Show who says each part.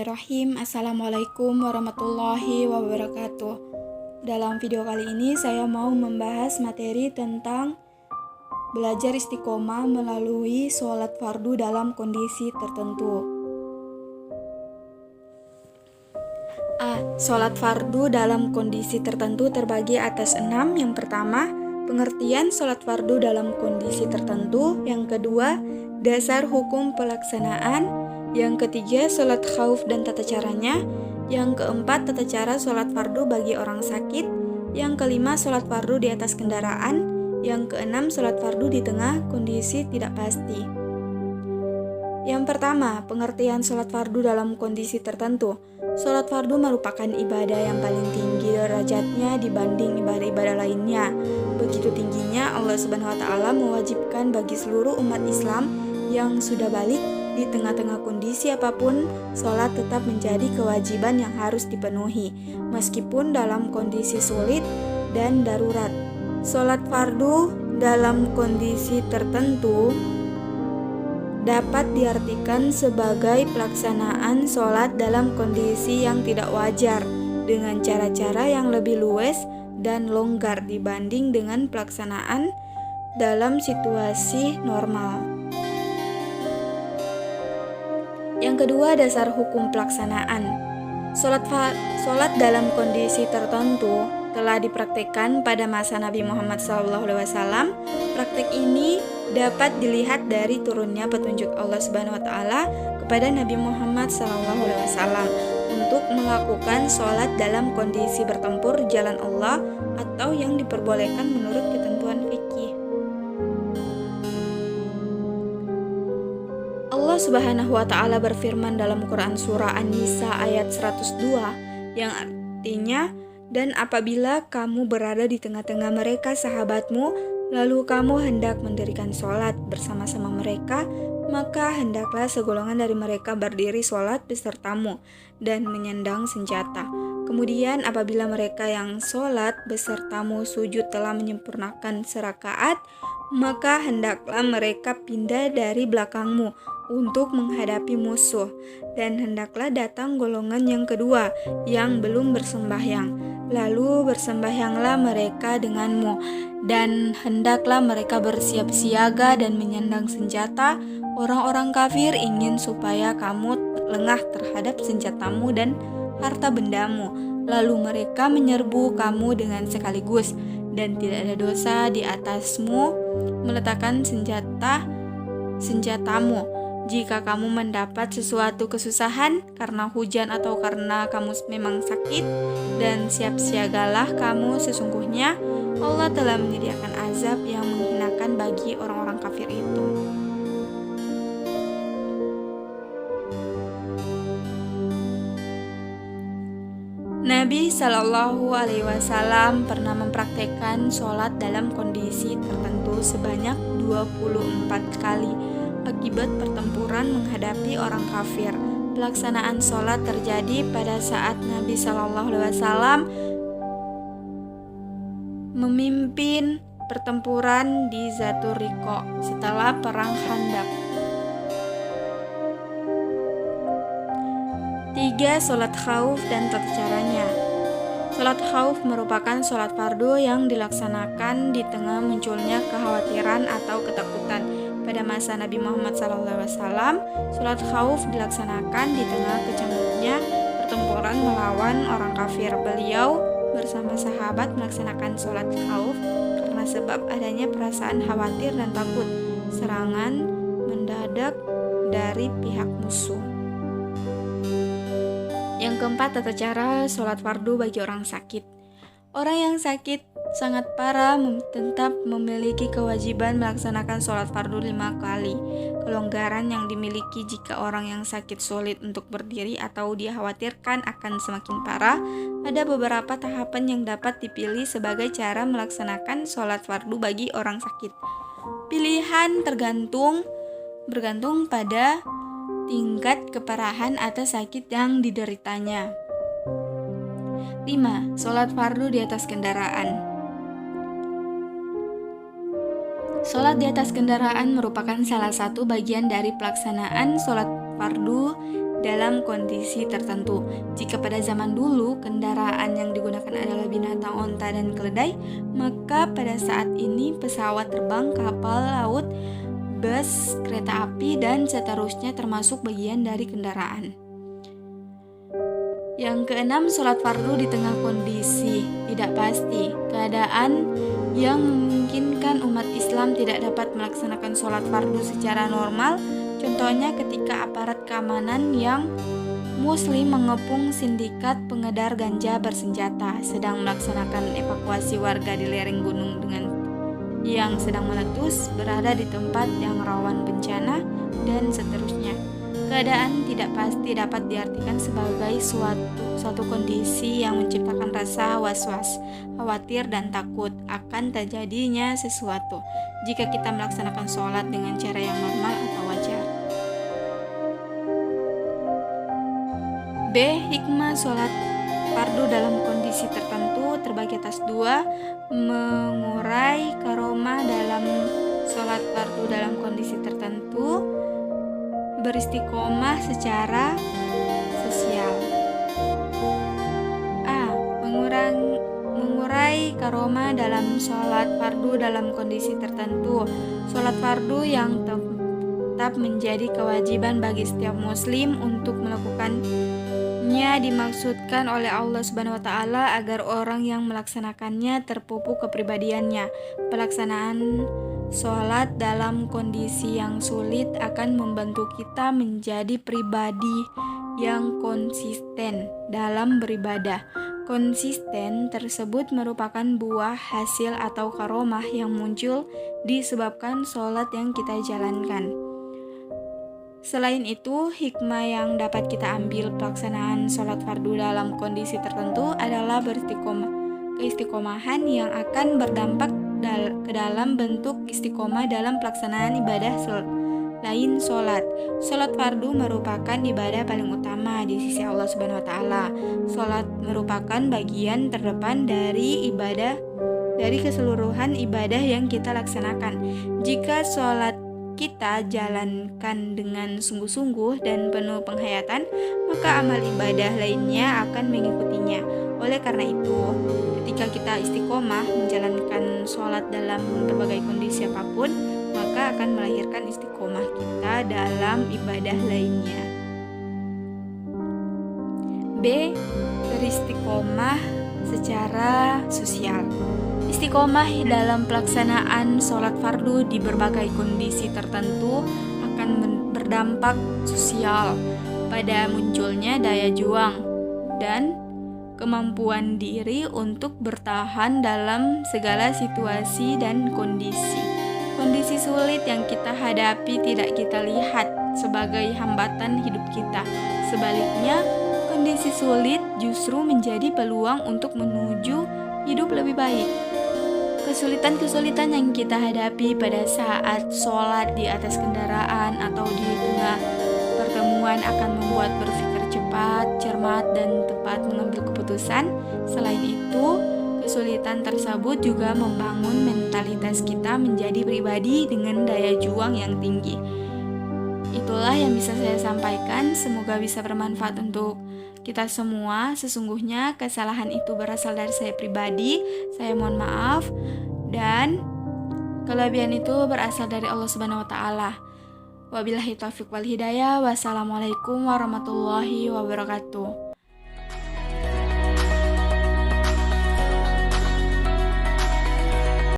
Speaker 1: Bismillahirrahmanirrahim. Assalamualaikum warahmatullahi wabarakatuh. Dalam video kali ini saya mau membahas materi tentang belajar istiqomah melalui sholat fardu dalam kondisi tertentu. Sholat fardu dalam kondisi tertentu terbagi atas 6. Yang pertama, pengertian sholat fardu dalam kondisi tertentu. Yang kedua, dasar hukum pelaksanaan. Yang ketiga, sholat khauf dan tata caranya. Yang keempat, tata cara sholat fardu bagi orang sakit. Yang kelima, sholat fardu di atas kendaraan. Yang keenam, sholat fardu di tengah kondisi tidak pasti. Yang pertama, pengertian sholat fardu dalam kondisi tertentu. Sholat fardu merupakan ibadah yang paling tinggi derajatnya dibanding ibadah-ibadah lainnya. Begitu tingginya Allah Subhanahu wa Ta'ala mewajibkan bagi seluruh umat Islam yang sudah balik di tengah-tengah kondisi apapun, sholat tetap menjadi kewajiban yang harus dipenuhi, meskipun dalam kondisi sulit dan darurat. Sholat fardu dalam kondisi tertentu dapat diartikan sebagai pelaksanaan sholat dalam kondisi yang tidak wajar, dengan cara-cara yang lebih luwes dan longgar dibanding dengan pelaksanaan dalam situasi normal. Yang kedua, dasar hukum pelaksanaan. Sholat dalam kondisi tertentu telah dipraktikkan pada masa Nabi Muhammad SAW. Praktik ini dapat dilihat dari turunnya petunjuk Allah Subhanahu wa Ta'ala kepada Nabi Muhammad SAW untuk melakukan sholat dalam kondisi bertempur jalan Allah atau yang diperbolehkan menurut ketentuan fikih. Allah Subhanahu wa Ta'ala berfirman dalam Quran surah An-Nisa ayat 102 yang artinya, dan apabila kamu berada di tengah-tengah mereka sahabatmu, lalu kamu hendak mendirikan sholat bersama-sama mereka, maka hendaklah segolongan dari mereka berdiri sholat besertamu dan menyandang senjata. Kemudian apabila mereka yang sholat besertamu sujud telah menyempurnakan serakaat, maka hendaklah mereka pindah dari belakangmu untuk menghadapi musuh, dan hendaklah datang golongan yang kedua yang belum bersembahyang, lalu bersembahyanglah mereka denganmu, dan hendaklah mereka bersiap siaga dan menyandang senjata. Orang-orang kafir ingin supaya kamu lengah terhadap senjatamu dan harta bendamu, lalu mereka menyerbu kamu dengan sekaligus, dan tidak ada dosa di atasmu meletakkan senjatamu. Jika kamu mendapat sesuatu kesusahan karena hujan atau karena kamu memang sakit, dan siap siagalah kamu, sesungguhnya Allah telah menyediakan azab yang menghinakan bagi orang-orang kafir itu. Nabi Shallallahu Alaihi Wasallam pernah mempraktekkan sholat dalam kondisi tertentu sebanyak 24 kali akibat pertempuran menghadapi orang kafir. Pelaksanaan sholat terjadi pada saat Nabi Shallallahu Alaihi Wasallam memimpin pertempuran di Zatur Riqa setelah perang Khandaq. 3. Sholat khauf dan tata caranya. Sholat khauf merupakan sholat fardu yang dilaksanakan di tengah munculnya kekhawatiran atau ketakutan. Pada masa Nabi Muhammad SAW, sholat khauf dilaksanakan di tengah kecamuknya pertempuran melawan orang kafir. Beliau bersama sahabat melaksanakan sholat khauf karena sebab adanya perasaan khawatir dan takut serangan mendadak dari pihak musuh. Yang keempat, tata cara sholat fardu bagi orang sakit. Orang yang sakit sangat parah tetap memiliki kewajiban melaksanakan sholat fardu 5 kali. Kelonggaran yang dimiliki jika orang yang sakit sulit untuk berdiri atau dikhawatirkan akan semakin parah. Ada beberapa tahapan yang dapat dipilih sebagai cara melaksanakan sholat fardu bagi orang sakit. Pilihan bergantung pada tingkat keparahan atau sakit yang dideritanya. 5. Sholat fardu di atas kendaraan. Sholat di atas kendaraan merupakan salah satu bagian dari pelaksanaan sholat fardu dalam kondisi tertentu. Jika pada zaman dulu kendaraan yang digunakan adalah binatang onta dan keledai, maka pada saat ini pesawat terbang, kapal laut, bus, kereta api, dan seterusnya termasuk bagian dari kendaraan. Yang keenam, sholat fardu di tengah kondisi tidak pasti. Keadaan yang memungkinkan umat Islam tidak dapat melaksanakan sholat fardu secara normal, contohnya ketika aparat keamanan yang Muslim mengepung sindikat pengedar ganja bersenjata sedang melaksanakan evakuasi warga di lereng gunung dengan yang sedang meletus, berada di tempat yang rawan bencana, dan seterusnya. Keadaan tidak pasti dapat diartikan sebagai suatu kondisi yang menciptakan rasa was-was, khawatir, dan takut akan terjadinya sesuatu jika kita melaksanakan sholat dengan cara yang normal atau wajar. B. Hikmah sholat fardu dalam kondisi tertentu terbagi atas dua: mengurai karomah dalam sholat fardu dalam kondisi tertentu, beristiqomah secara sosial. A. Mengurai karomah dalam sholat fardu dalam kondisi tertentu. Sholat fardu yang tetap menjadi kewajiban bagi setiap muslim untuk melakukannya dimaksudkan oleh Allah Subhanahu wa taala agar orang yang melaksanakannya terpupuk kepribadiannya. Pelaksanaan sholat dalam kondisi yang sulit akan membantu kita menjadi pribadi yang konsisten dalam beribadah. Konsisten tersebut merupakan buah hasil atau karomah yang muncul disebabkan sholat yang kita jalankan. Selain itu, hikmah yang dapat kita ambil pelaksanaan sholat fardu dalam kondisi tertentu adalah keistiqomahan yang akan berdampak ke dalam bentuk istiqomah dalam pelaksanaan ibadah selain sholat. Sholat fardu merupakan ibadah paling utama di sisi Allah Subhanahu wa taala. Sholat merupakan bagian terdepan dari keseluruhan ibadah yang kita laksanakan. Jika sholat kita jalankan dengan sungguh-sungguh dan penuh penghayatan, maka amal ibadah lainnya akan mengikutinya. Oleh karena itu, ketika kita istiqomah menjalankan sholat dalam berbagai kondisi apapun, maka akan melahirkan istiqomah kita dalam ibadah lainnya. B. Beristiqomah secara sosial. Istiqomah dalam pelaksanaan sholat fardu di berbagai kondisi tertentu akan berdampak sosial pada munculnya daya juang dan kemampuan diri untuk bertahan dalam segala situasi dan kondisi. Kondisi sulit yang kita hadapi tidak kita lihat sebagai hambatan hidup kita. Sebaliknya, kondisi sulit justru menjadi peluang untuk menuju hidup lebih baik. Kesulitan-kesulitan yang kita hadapi pada saat sholat di atas kendaraan atau di tengah pertemuan akan membuat berpikir cepat, cermat, dan tepat mengambil keputusan. Selain itu, kesulitan tersebut juga membangun mentalitas kita menjadi pribadi dengan daya juang yang tinggi. Itulah yang bisa saya sampaikan, semoga bisa bermanfaat untuk kita semua. Sesungguhnya kesalahan itu berasal dari saya pribadi, saya mohon maaf, dan kelebihan itu berasal dari Allah Subhanahu wa taala. Wabillahi taufiq wal hidayah. Wassalamualaikum warahmatullahi wabarakatuh.